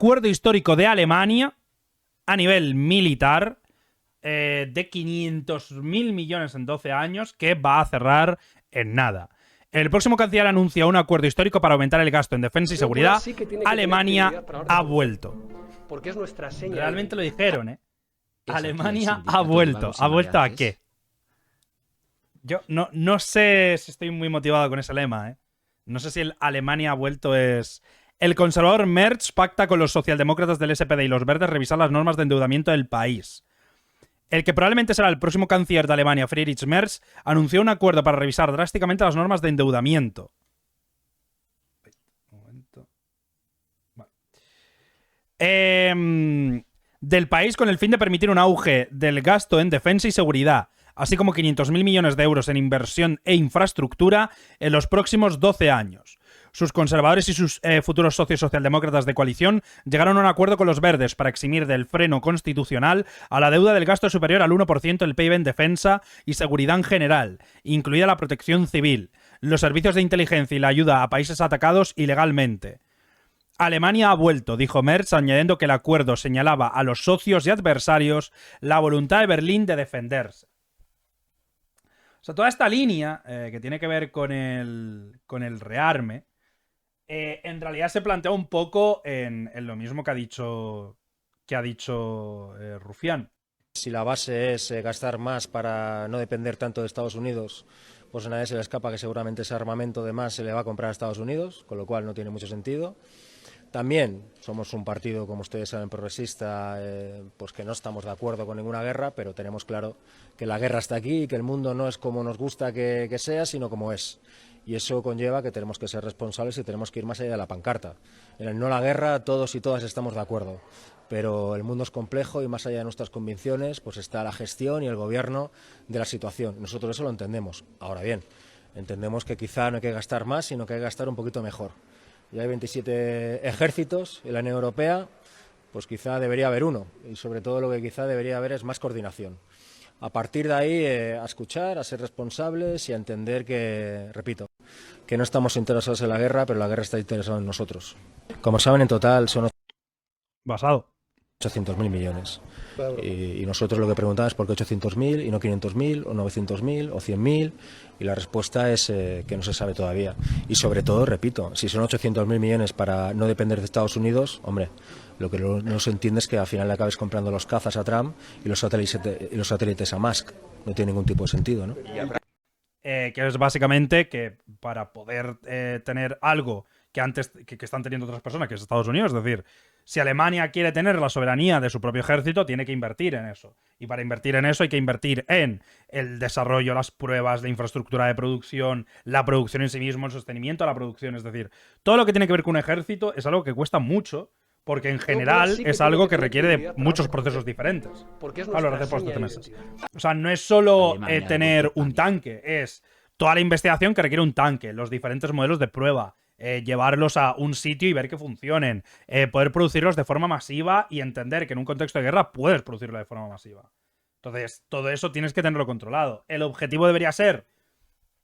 acuerdo histórico de Alemania a nivel militar de 500.000 millones en 12 años que va a cerrar en nada. El próximo canciller anuncia un acuerdo histórico para aumentar el gasto en defensa y seguridad. Alemania ha vuelto. Porque es nuestra seña. Realmente lo dijeron, ¿eh? Alemania ha vuelto. ¿Ha vuelto a qué? Yo no sé si estoy muy motivado con ese lema, ¿eh? No sé si el Alemania ha vuelto es... El conservador Merz pacta con los socialdemócratas del SPD y los verdes revisar las normas de endeudamiento del país. El que probablemente será el próximo canciller de Alemania, Friedrich Merz, anunció un acuerdo para revisar drásticamente las normas de endeudamiento. Un momento. Vale. Del país con el fin de permitir un auge del gasto en defensa y seguridad, así como 500.000 millones de euros en inversión e infraestructura en los próximos 12 años. Sus conservadores y sus futuros socios socialdemócratas de coalición llegaron a un acuerdo con los verdes para eximir del freno constitucional a la deuda del gasto superior al 1% del PIB en defensa y seguridad en general, incluida la protección civil, los servicios de inteligencia y la ayuda a países atacados ilegalmente. Alemania ha vuelto, dijo Merz, añadiendo que el acuerdo señalaba a los socios y adversarios la voluntad de Berlín de defenderse. O sea, toda esta línea que tiene que ver con el rearme, en realidad se plantea un poco en lo mismo que ha dicho Rufián. Si la base es gastar más para no depender tanto de Estados Unidos, pues a nadie se le escapa que seguramente ese armamento de más se le va a comprar a Estados Unidos, con lo cual no tiene mucho sentido. También somos un partido, como ustedes saben, progresista, pues que no estamos de acuerdo con ninguna guerra, pero tenemos claro que la guerra está aquí y que el mundo no es como nos gusta que sea, sino como es. Y eso conlleva que tenemos que ser responsables y tenemos que ir más allá de la pancarta. En el no a la guerra todos y todas estamos de acuerdo, pero el mundo es complejo y más allá de nuestras convicciones pues está la gestión y el gobierno de la situación. Nosotros eso lo entendemos. Ahora bien, entendemos que quizá no hay que gastar más, sino que hay que gastar un poquito mejor. Ya hay 27 ejércitos en la Unión Europea, pues quizá debería haber uno, y sobre todo lo que quizá debería haber es más coordinación. A partir de ahí, a escuchar, a ser responsables y a entender que, repito, que no estamos interesados en la guerra, pero la guerra está interesada en nosotros. Como saben, en total son 800.000 millones. Y nosotros lo que preguntamos es por qué 800.000 y no 500.000 o 900.000 o 100.000, y la respuesta es que no se sabe todavía. Y sobre todo, repito, si son 800.000 millones para no depender de Estados Unidos, hombre, lo que no se entiende es que al final le acabes comprando los cazas a Trump y los satélites a Musk. No tiene ningún tipo de sentido, ¿no? Que es básicamente que para poder tener algo que antes que están teniendo otras personas, que es Estados Unidos, es decir, si Alemania quiere tener la soberanía de su propio ejército, tiene que invertir en eso. Y para invertir en eso hay que invertir en el desarrollo, las pruebas, la infraestructura de producción, la producción en sí mismo, el sostenimiento a la producción. Es decir, todo lo que tiene que ver con un ejército es algo que cuesta mucho, porque en general es algo que requiere de muchos procesos diferentes a lo largo de los 12 meses. O sea, no es solo tener un tanque, es toda la investigación que requiere un tanque, los diferentes modelos de prueba, llevarlos a un sitio y ver que funcionen, poder producirlos de forma masiva y entender que en un contexto de guerra puedes producirlo de forma masiva. Entonces, todo eso tienes que tenerlo controlado. El objetivo debería ser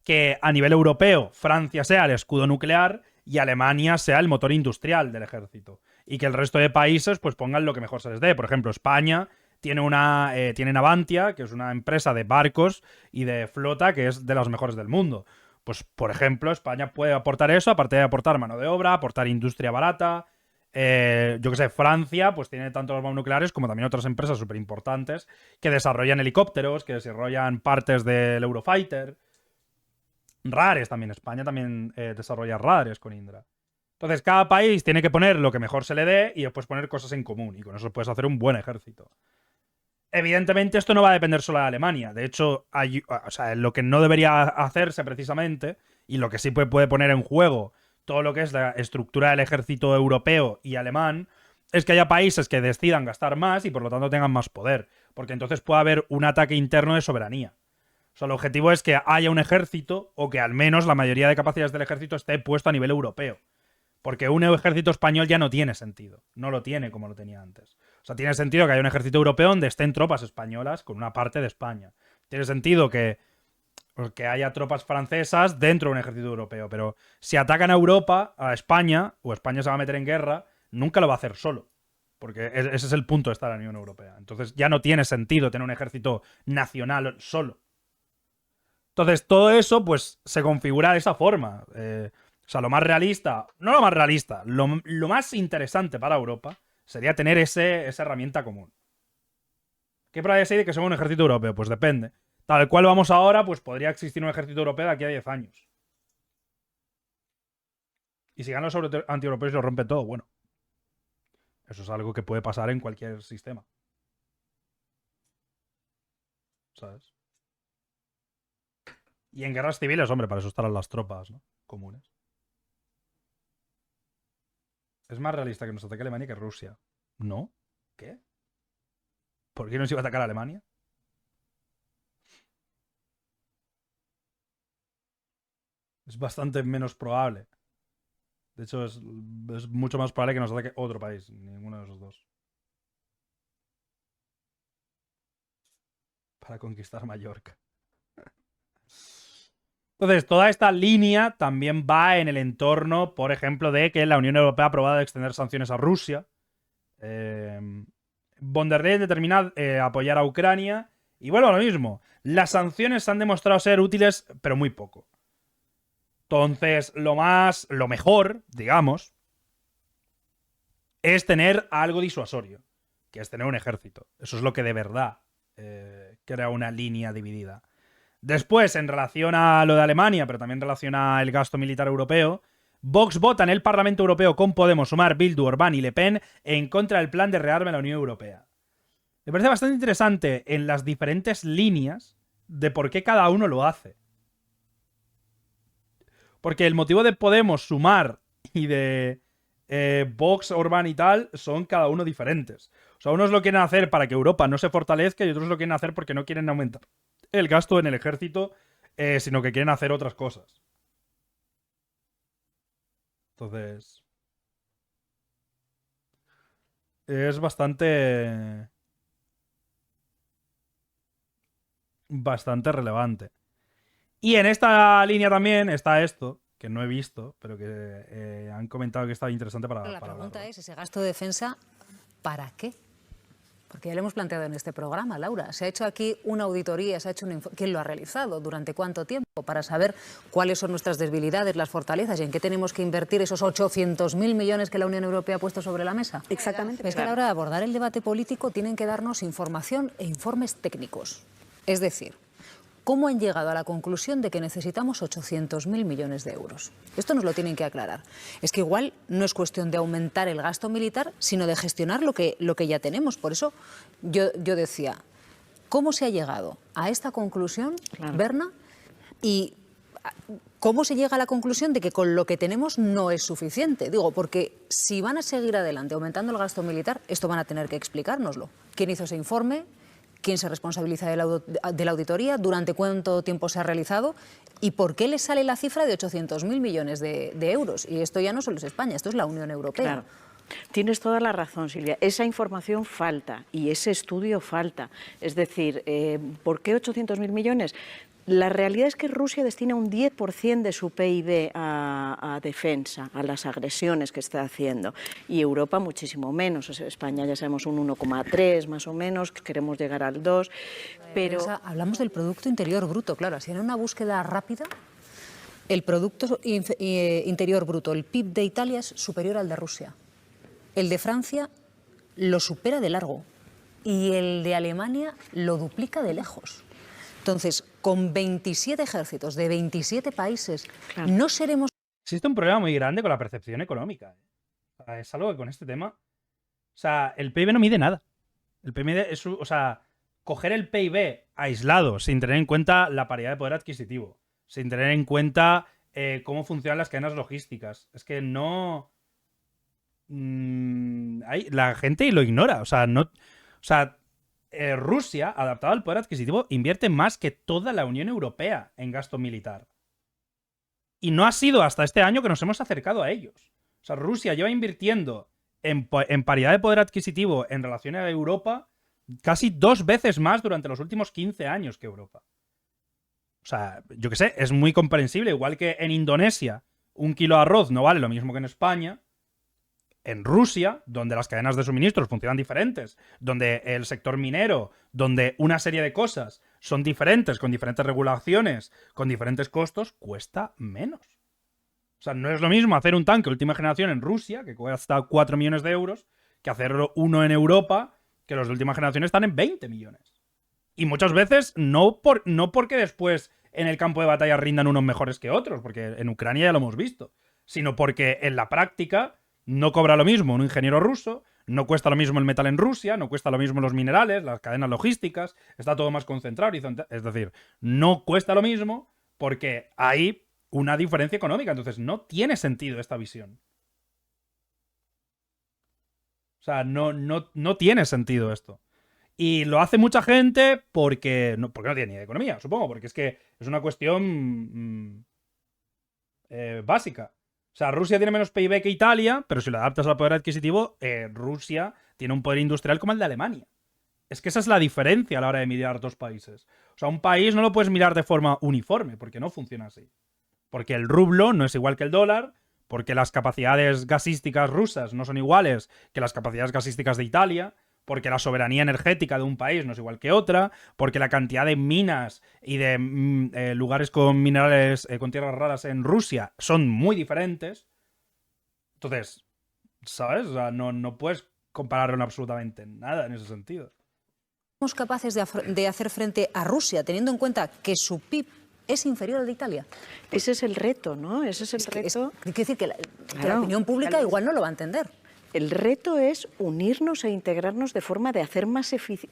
que a nivel europeo Francia sea el escudo nuclear y Alemania sea el motor industrial del ejército. Y que el resto de países pues pongan lo que mejor se les dé. Por ejemplo, España tiene Navantia, que es una empresa de barcos y de flota que es de las mejores del mundo. Pues, por ejemplo, España puede aportar eso, aparte de aportar mano de obra, aportar industria barata. Yo que sé, Francia pues tiene tanto los bombas nucleares como también otras empresas súper importantes que desarrollan helicópteros, que desarrollan partes del Eurofighter. Radares también. España también desarrolla radares con Indra. Entonces, cada país tiene que poner lo que mejor se le dé y después poner cosas en común. Y con eso puedes hacer un buen ejército. Evidentemente, esto no va a depender solo de Alemania. De hecho, lo que no debería hacerse precisamente, y lo que sí puede poner en juego todo lo que es la estructura del ejército europeo y alemán, es que haya países que decidan gastar más y por lo tanto tengan más poder. Porque entonces puede haber un ataque interno de soberanía. O sea, el objetivo es que haya un ejército o que al menos la mayoría de capacidades del ejército esté puesto a nivel europeo. Porque un ejército español ya no tiene sentido. No lo tiene como lo tenía antes. O sea, tiene sentido que haya un ejército europeo donde estén tropas españolas con una parte de España. Tiene sentido que haya tropas francesas dentro de un ejército europeo. Pero si atacan a Europa, a España, o España se va a meter en guerra, nunca lo va a hacer solo. Porque ese es el punto de estar en la Unión Europea. Entonces ya no tiene sentido tener un ejército nacional solo. Entonces todo eso pues se configura de esa forma. O sea, lo más realista, no lo más realista, lo más interesante para Europa sería tener esa herramienta común. ¿Qué probabilidades hay de que sea un ejército europeo? Pues depende. Tal cual vamos ahora, pues podría existir un ejército europeo de aquí a 10 años. Y si ganan los anti-europeos y lo rompe todo, bueno. Eso es algo que puede pasar en cualquier sistema. ¿Sabes? Y en guerras civiles, hombre, para eso estarán las tropas, ¿no? Comunes. Es más realista que nos ataque Alemania que Rusia. ¿No? ¿Qué? ¿Por qué nos iba a atacar a Alemania? Es bastante menos probable. De hecho, es mucho más probable que nos ataque otro país. Ninguno de esos dos. Para conquistar Mallorca. Entonces, toda esta línea también va en el entorno, por ejemplo, de que la Unión Europea ha aprobado extender sanciones a Rusia. Von der Leyen determina apoyar a Ucrania. Y vuelvo a lo mismo. Las sanciones han demostrado ser útiles, pero muy poco. Entonces, lo mejor, digamos, es tener algo disuasorio, que es tener un ejército. Eso es lo que de verdad crea una línea dividida. Después, en relación a lo de Alemania, pero también en relación al gasto militar europeo, Vox vota en el Parlamento Europeo con Podemos, Sumar, Bildu, Orbán y Le Pen en contra del plan de rearme a la Unión Europea. Me parece bastante interesante en las diferentes líneas de por qué cada uno lo hace. Porque el motivo de Podemos, Sumar y de Vox, Orbán y tal son cada uno diferentes. O sea, unos lo quieren hacer para que Europa no se fortalezca y otros lo quieren hacer porque no quieren aumentar el gasto en el ejército, sino que quieren hacer otras cosas. Entonces, es bastante relevante. Y en esta línea también está esto, que no he visto, pero que han comentado que está interesante para La pregunta hablarlo. es, ese gasto de defensa, ¿para qué? Porque ya lo hemos planteado en este programa, Laura. Se ha hecho aquí una auditoría, se ha hecho ¿quién lo ha realizado? ¿Durante cuánto tiempo? Para saber cuáles son nuestras debilidades, las fortalezas y en qué tenemos que invertir esos 800.000 millones que la Unión Europea ha puesto sobre la mesa. Exactamente. Es que a la hora de abordar el debate político tienen que darnos información e informes técnicos. Es decir, ¿cómo han llegado a la conclusión de que necesitamos 800.000 millones de euros? Esto nos lo tienen que aclarar. Es que igual no es cuestión de aumentar el gasto militar, sino de gestionar lo que ya tenemos. Por eso yo decía, ¿cómo se ha llegado a esta conclusión, Berna? Y ¿cómo se llega a la conclusión de que con lo que tenemos no es suficiente? Digo, porque si van a seguir adelante aumentando el gasto militar, esto van a tener que explicárnoslo. ¿Quién hizo ese informe? ¿Quién se responsabiliza de la auditoría? ¿Durante cuánto tiempo se ha realizado? ¿Y por qué le sale la cifra de 800.000 millones de euros? Y esto ya no solo es España, esto es la Unión Europea. Claro. Tienes toda la razón, Silvia. Esa información falta y ese estudio falta. Es decir, ¿por qué 800.000 millones? La realidad es que Rusia destina un 10% de su PIB a defensa, a las agresiones que está haciendo, y Europa muchísimo menos. O sea, España ya sabemos un 1,3 más o menos, queremos llegar al 2, pero... Hablamos del Producto Interior Bruto, claro, si en una búsqueda rápida, el Producto Interior Bruto, el PIB de Italia es superior al de Rusia, el de Francia lo supera de largo y el de Alemania lo duplica de lejos. Entonces, con 27 ejércitos de 27 países, claro, no seremos... Existe un problema muy grande con la percepción económica. O sea, es algo que con este tema... O sea, el PIB no mide nada. El PIB es... O sea, coger el PIB aislado, sin tener en cuenta la paridad de poder adquisitivo, sin tener en cuenta cómo funcionan las cadenas logísticas. Es que no... la gente lo ignora. O sea, no... O sea... Rusia, adaptada al poder adquisitivo, invierte más que toda la Unión Europea en gasto militar. Y no ha sido hasta este año que nos hemos acercado a ellos. O sea, Rusia lleva invirtiendo en paridad de poder adquisitivo en relación a Europa casi 2 veces más durante los últimos 15 años que Europa. O sea, yo qué sé, es muy comprensible. Igual que en Indonesia un kilo de arroz no vale lo mismo que en España, en Rusia, donde las cadenas de suministros funcionan diferentes, donde el sector minero, donde una serie de cosas son diferentes, con diferentes regulaciones, con diferentes costos, cuesta menos. O sea, no es lo mismo hacer un tanque última generación en Rusia, que cuesta 4 millones de euros, que hacerlo uno en Europa, que los de última generación están en 20 millones. Y muchas veces no porque después en el campo de batalla rindan unos mejores que otros, porque en Ucrania ya lo hemos visto, sino porque en la práctica no cobra lo mismo un ingeniero ruso, no cuesta lo mismo el metal en Rusia, no cuesta lo mismo los minerales, las cadenas logísticas, está todo más concentrado. Es decir, no cuesta lo mismo porque hay una diferencia económica. Entonces no tiene sentido esta visión. O sea, no tiene sentido esto. Y lo hace mucha gente porque no tiene ni idea de economía, supongo, porque es que es una cuestión básica. O sea, Rusia tiene menos PIB que Italia, pero si lo adaptas al poder adquisitivo, Rusia tiene un poder industrial como el de Alemania. Es que esa es la diferencia a la hora de mirar dos países. O sea, un país no lo puedes mirar de forma uniforme, porque no funciona así. Porque el rublo no es igual que el dólar, porque las capacidades gasísticas rusas no son iguales que las capacidades gasísticas de Italia, porque la soberanía energética de un país no es igual que otra, porque la cantidad de minas y de lugares con minerales, con tierras raras en Rusia son muy diferentes. Entonces, ¿sabes? O sea, no puedes compararlo en absolutamente nada en ese sentido. ¿Somos capaces de hacer frente a Rusia, teniendo en cuenta que su PIB es inferior al de Italia? Ese es el reto, ¿no? Ese es el reto. Quiere decir que la opinión pública igual no lo va a entender. El reto es unirnos e integrarnos de forma de hacer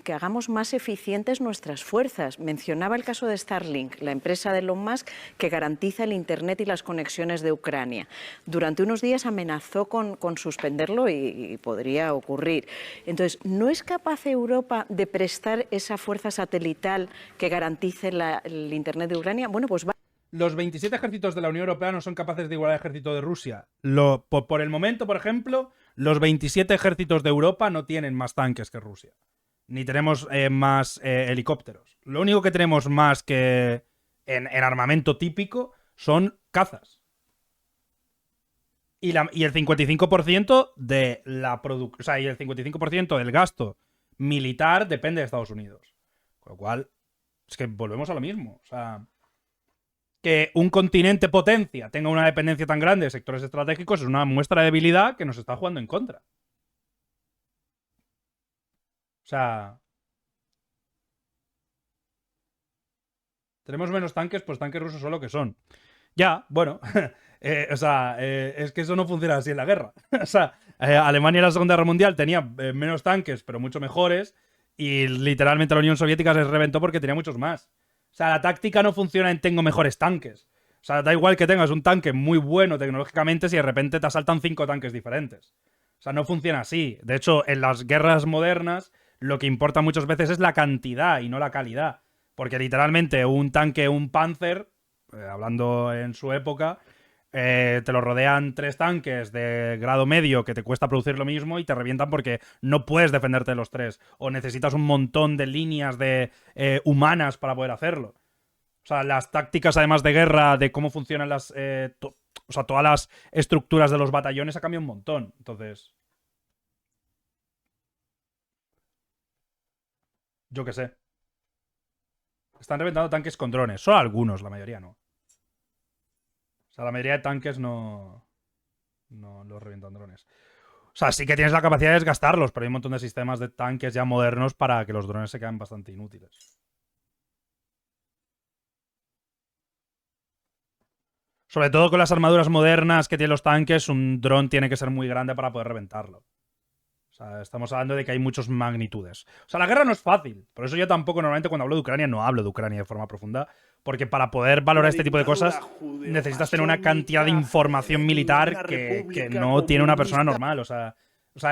que hagamos más eficientes nuestras fuerzas. Mencionaba el caso de Starlink, la empresa de Elon Musk que garantiza el Internet y las conexiones de Ucrania. Durante unos días amenazó con suspenderlo y podría ocurrir. Entonces, ¿no es capaz Europa de prestar esa fuerza satelital que garantice el Internet de Ucrania? Bueno, pues va. Los 27 ejércitos de la Unión Europea no son capaces de igualar al ejército de Rusia. Por el momento, por ejemplo, los 27 ejércitos de Europa no tienen más tanques que Rusia. Ni tenemos más helicópteros. Lo único que tenemos más que en armamento típico son cazas. Y el 55% de la producción, o sea, y el 55% del gasto militar depende de Estados Unidos. Con lo cual, es que volvemos a lo mismo. O sea, que un continente potencia tenga una dependencia tan grande de sectores estratégicos es una muestra de debilidad que nos está jugando en contra. O sea, tenemos menos tanques, pues tanques rusos son lo que son. Ya, bueno, o sea, es que eso no funciona así en la guerra. O sea, Alemania en la Segunda Guerra Mundial tenía menos tanques, pero mucho mejores, y literalmente la Unión Soviética se reventó porque tenía muchos más. O sea, la táctica no funciona en tengo mejores tanques. O sea, da igual que tengas un tanque muy bueno tecnológicamente si de repente te asaltan 5 tanques diferentes. O sea, no funciona así. De hecho, en las guerras modernas lo que importa muchas veces es la cantidad y no la calidad. Porque literalmente un tanque, un Panzer, hablando en su época, te lo rodean 3 tanques de grado medio que te cuesta producir lo mismo y te revientan porque no puedes defenderte de los 3. O necesitas un montón de líneas humanas para poder hacerlo. O sea, las tácticas además de guerra, de cómo funcionan todas las estructuras de los batallones ha cambiado un montón. Entonces, yo qué sé. Están reventando tanques con drones. Solo algunos, la mayoría no. O sea, la mayoría de tanques no los revientan drones. O sea, sí que tienes la capacidad de desgastarlos, pero hay un montón de sistemas de tanques ya modernos para que los drones se queden bastante inútiles. Sobre todo con las armaduras modernas que tienen los tanques, un dron tiene que ser muy grande para poder reventarlo. O sea, estamos hablando de que hay muchas magnitudes. O sea, la guerra no es fácil. Por eso yo tampoco normalmente cuando hablo de Ucrania no hablo de Ucrania de forma profunda. Porque para poder valorar este tipo de cosas necesitas tener una cantidad de información militar que no tiene una persona normal. O sea,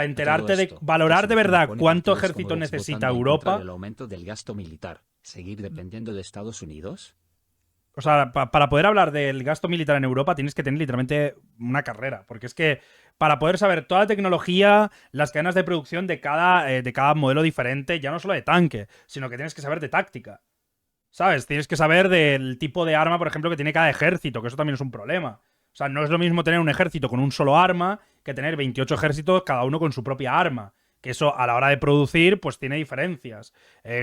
enterarte de valorar de verdad cuánto ejército necesita Europa. ¿El aumento del gasto militar? ¿Seguir dependiendo de Estados Unidos? O sea, para poder hablar del gasto militar en Europa tienes que tener literalmente una carrera. Porque es que para poder saber toda la tecnología, las cadenas de producción de cada modelo diferente, ya no solo de tanque, sino que tienes que saber de táctica. ¿Sabes? Tienes que saber del tipo de arma, por ejemplo, que tiene cada ejército, que eso también es un problema. O sea, no es lo mismo tener un ejército con un solo arma que tener 28 ejércitos, cada uno con su propia arma. Que eso, a la hora de producir, pues tiene diferencias.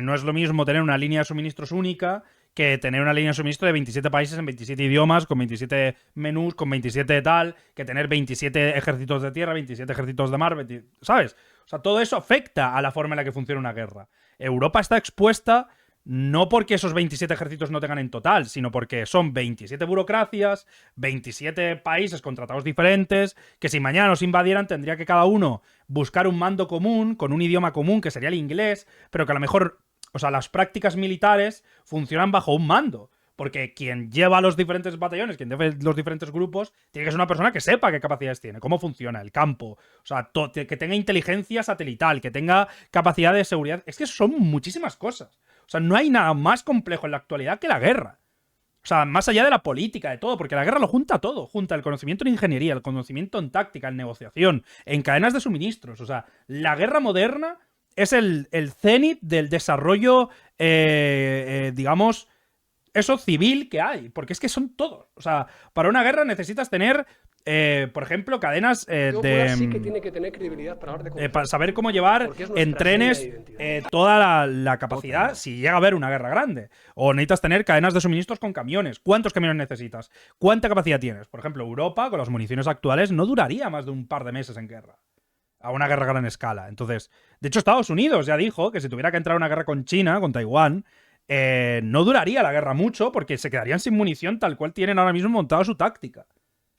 No es lo mismo tener una línea de suministros única que tener una línea de suministro de 27 países en 27 idiomas, con 27 menús, con 27 tal, que tener 27 ejércitos de tierra, 27 ejércitos de mar, ¿sabes? O sea, todo eso afecta a la forma en la que funciona una guerra. Europa está expuesta no porque esos 27 ejércitos no tengan en total, sino porque son 27 burocracias, 27 países con tratados diferentes, que si mañana nos invadieran tendría que cada uno buscar un mando común, con un idioma común, que sería el inglés, pero que a lo mejor, o sea, las prácticas militares funcionan bajo un mando. Porque quien lleva los diferentes batallones, quien lleva los diferentes grupos, tiene que ser una persona que sepa qué capacidades tiene, cómo funciona el campo, o sea, que tenga inteligencia satelital, que tenga capacidad de seguridad. Es que son muchísimas cosas. O sea, no hay nada más complejo en la actualidad que la guerra. O sea, más allá de la política, de todo, porque la guerra lo junta todo. Junta el conocimiento en ingeniería, el conocimiento en táctica, en negociación, en cadenas de suministros. O sea, la guerra moderna es el cenit del desarrollo, digamos, eso civil que hay. Porque es que son todos. O sea, para una guerra necesitas tener, por ejemplo, cadenas sí que tiene que tener credibilidad para hablar de para saber cómo llevar en trenes toda la capacidad si llega a haber una guerra grande. O necesitas tener cadenas de suministros con camiones. ¿Cuántos camiones necesitas? ¿Cuánta capacidad tienes? Por ejemplo, Europa, con las municiones actuales, no duraría más de un par de meses en guerra. A una guerra a gran escala. Entonces, de hecho, Estados Unidos ya dijo que si tuviera que entrar a una guerra con China, con Taiwán, no duraría la guerra mucho porque se quedarían sin munición tal cual tienen ahora mismo montada su táctica.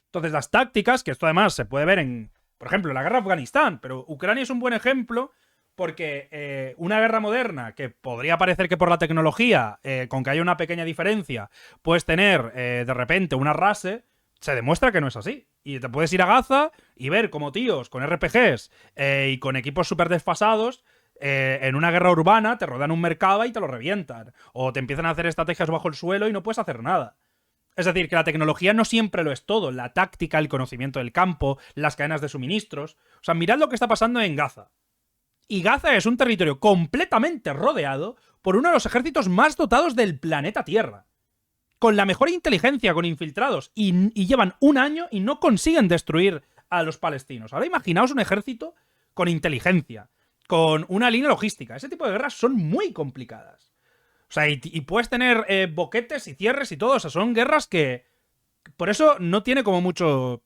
Entonces, las tácticas, que esto además se puede ver en, por ejemplo, la guerra de Afganistán, pero Ucrania es un buen ejemplo porque una guerra moderna, que podría parecer que por la tecnología, con que haya una pequeña diferencia, puedes tener de repente una RASE, se demuestra que no es así. Y te puedes ir a Gaza y ver como tíos con RPGs y con equipos súper desfasados en una guerra urbana te rodean un mercado y te lo revientan. O te empiezan a hacer estrategias bajo el suelo y no puedes hacer nada. Es decir, que la tecnología no siempre lo es todo. La táctica, el conocimiento del campo, las cadenas de suministros. O sea, mirad lo que está pasando en Gaza. Y Gaza es un territorio completamente rodeado por uno de los ejércitos más dotados del planeta Tierra. Con la mejor inteligencia, con infiltrados. Y llevan un año y no consiguen destruir a los palestinos. Ahora imaginaos un ejército con inteligencia, con una línea logística. Ese tipo de guerras son muy complicadas. O sea, y puedes tener boquetes y cierres y todo. O sea, son guerras que... Por eso no tiene como mucho...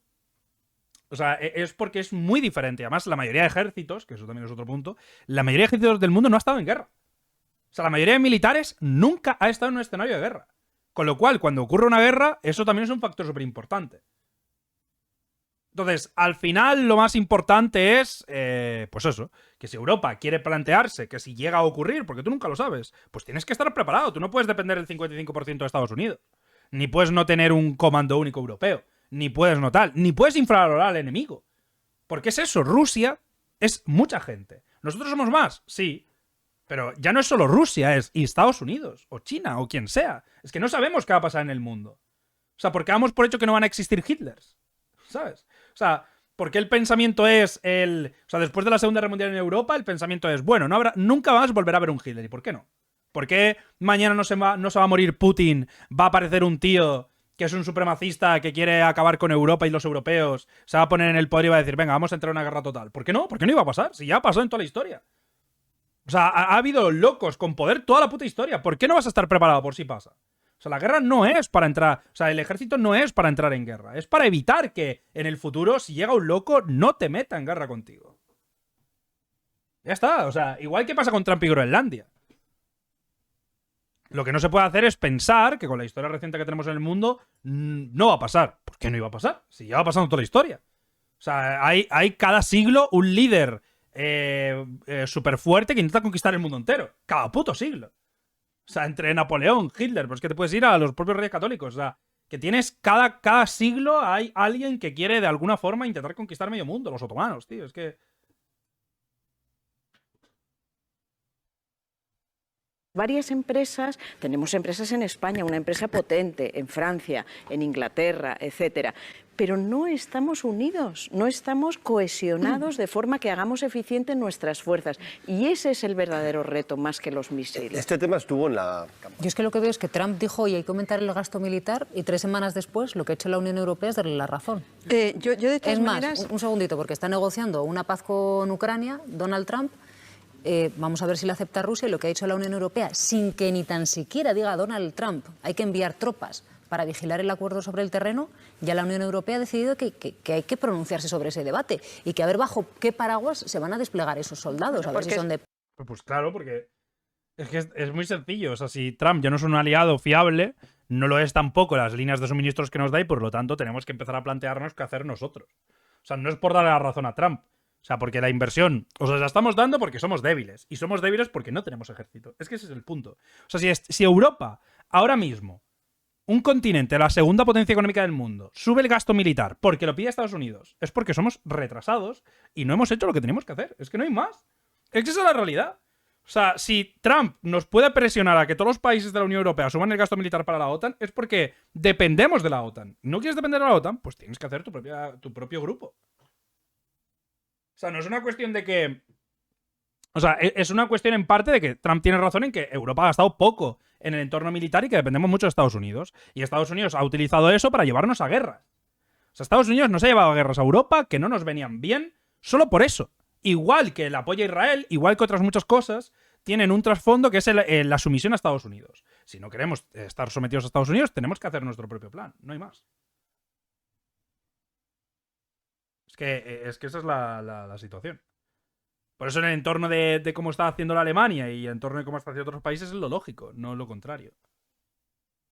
O sea, es porque es muy diferente. Además, la mayoría de ejércitos, que eso también es otro punto, la mayoría de ejércitos del mundo no ha estado en guerra. O sea, la mayoría de militares nunca ha estado en un escenario de guerra. Con lo cual, cuando ocurre una guerra, eso también es un factor súper importante. Entonces, al final, lo más importante es, pues eso, que si Europa quiere plantearse que si llega a ocurrir, porque tú nunca lo sabes, pues tienes que estar preparado. Tú no puedes depender del 55% de Estados Unidos. Ni puedes no tener un comando único europeo. Ni puedes no tal. Ni puedes infravalorar al enemigo. Porque es eso, Rusia es mucha gente. ¿Nosotros somos más? Sí. Pero ya no es solo Rusia, es y Estados Unidos, o China, o quien sea. Es que no sabemos qué va a pasar en el mundo. O sea, porque damos por hecho que no van a existir Hitlers. ¿Sabes? O sea, porque el pensamiento es el... O sea, después de la Segunda Guerra Mundial en Europa, el pensamiento es, bueno, nunca más volverá a haber un Hitler. ¿Y por qué no? ¿Por qué mañana no se va a morir Putin? Va a aparecer un tío que es un supremacista que quiere acabar con Europa y los europeos, se va a poner en el poder y va a decir, venga, vamos a entrar en una guerra total. ¿Por qué no? ¿Por qué no iba a pasar? Si ya ha pasado en toda la historia. O sea, ha habido locos con poder toda la puta historia. ¿Por qué no vas a estar preparado por si pasa? O sea, la guerra no es para entrar... O sea, el ejército no es para entrar en guerra. Es para evitar que en el futuro, si llega un loco, no te meta en guerra contigo. Ya está. O sea, igual que pasa con Trump y Groenlandia. Lo que no se puede hacer es pensar que con la historia reciente que tenemos en el mundo no va a pasar. ¿Por qué no iba a pasar? Si ya va pasando toda la historia. O sea, hay cada siglo un líder súper fuerte que intenta conquistar el mundo entero. Cada puto siglo. O sea, entre Napoleón, Hitler, pues que te puedes ir a los propios reyes católicos. O sea, que tienes cada siglo hay alguien que quiere de alguna forma intentar conquistar medio mundo. Los otomanos, tío. Es que... Varias empresas, tenemos empresas en España, una empresa potente, en Francia, en Inglaterra, etcétera. pero no estamos unidos, no estamos cohesionados de forma que hagamos eficientes nuestras fuerzas. Y ese es el verdadero reto, más que los misiles. Este tema estuvo en la... Yo es que lo que veo es que Trump dijo, oye, hay que aumentar el gasto militar, y 3 semanas después lo que ha hecho la Unión Europea es darle la razón. Yo de todas Es más, maneras... un segundito, porque está negociando una paz con Ucrania, Donald Trump. Vamos a ver si la acepta Rusia, y lo que ha dicho la Unión Europea, sin que ni tan siquiera diga Donald Trump, hay que enviar tropas para vigilar el acuerdo sobre el terreno, ya la Unión Europea ha decidido que hay que pronunciarse sobre ese debate y que a ver bajo qué paraguas se van a desplegar esos soldados, a ver si son de... Pues claro, porque es que es muy sencillo. O sea, si Trump ya no es un aliado fiable, no lo es tampoco las líneas de suministros que nos da, y por lo tanto tenemos que empezar a plantearnos qué hacer nosotros. O sea, no es por darle la razón a Trump. O sea, porque la inversión os la estamos dando porque somos débiles. Y somos débiles porque no tenemos ejército. Es que ese es el punto. O sea, si Europa, ahora mismo, un continente, la segunda potencia económica del mundo, sube el gasto militar porque lo pide Estados Unidos, es porque somos retrasados y no hemos hecho lo que teníamos que hacer. Es que no hay más. Es que esa es la realidad. O sea, si Trump nos puede presionar a que todos los países de la Unión Europea suban el gasto militar para la OTAN, es porque dependemos de la OTAN. ¿No quieres depender de la OTAN? Pues tienes que hacer tu propio grupo. O sea, no es una cuestión de que... O sea, es una cuestión en parte de que Trump tiene razón en que Europa ha gastado poco en el entorno militar y que dependemos mucho de Estados Unidos. Y Estados Unidos ha utilizado eso para llevarnos a guerras. O sea, Estados Unidos nos ha llevado a guerras a Europa que no nos venían bien solo por eso. Igual que el apoyo a Israel, igual que otras muchas cosas, tienen un trasfondo que es la sumisión a Estados Unidos. Si no queremos estar sometidos a Estados Unidos, tenemos que hacer nuestro propio plan. No hay más. Es que esa es la situación. Por eso en el entorno de cómo está haciendo la Alemania y en el entorno de cómo está haciendo otros países es lo lógico, no lo contrario.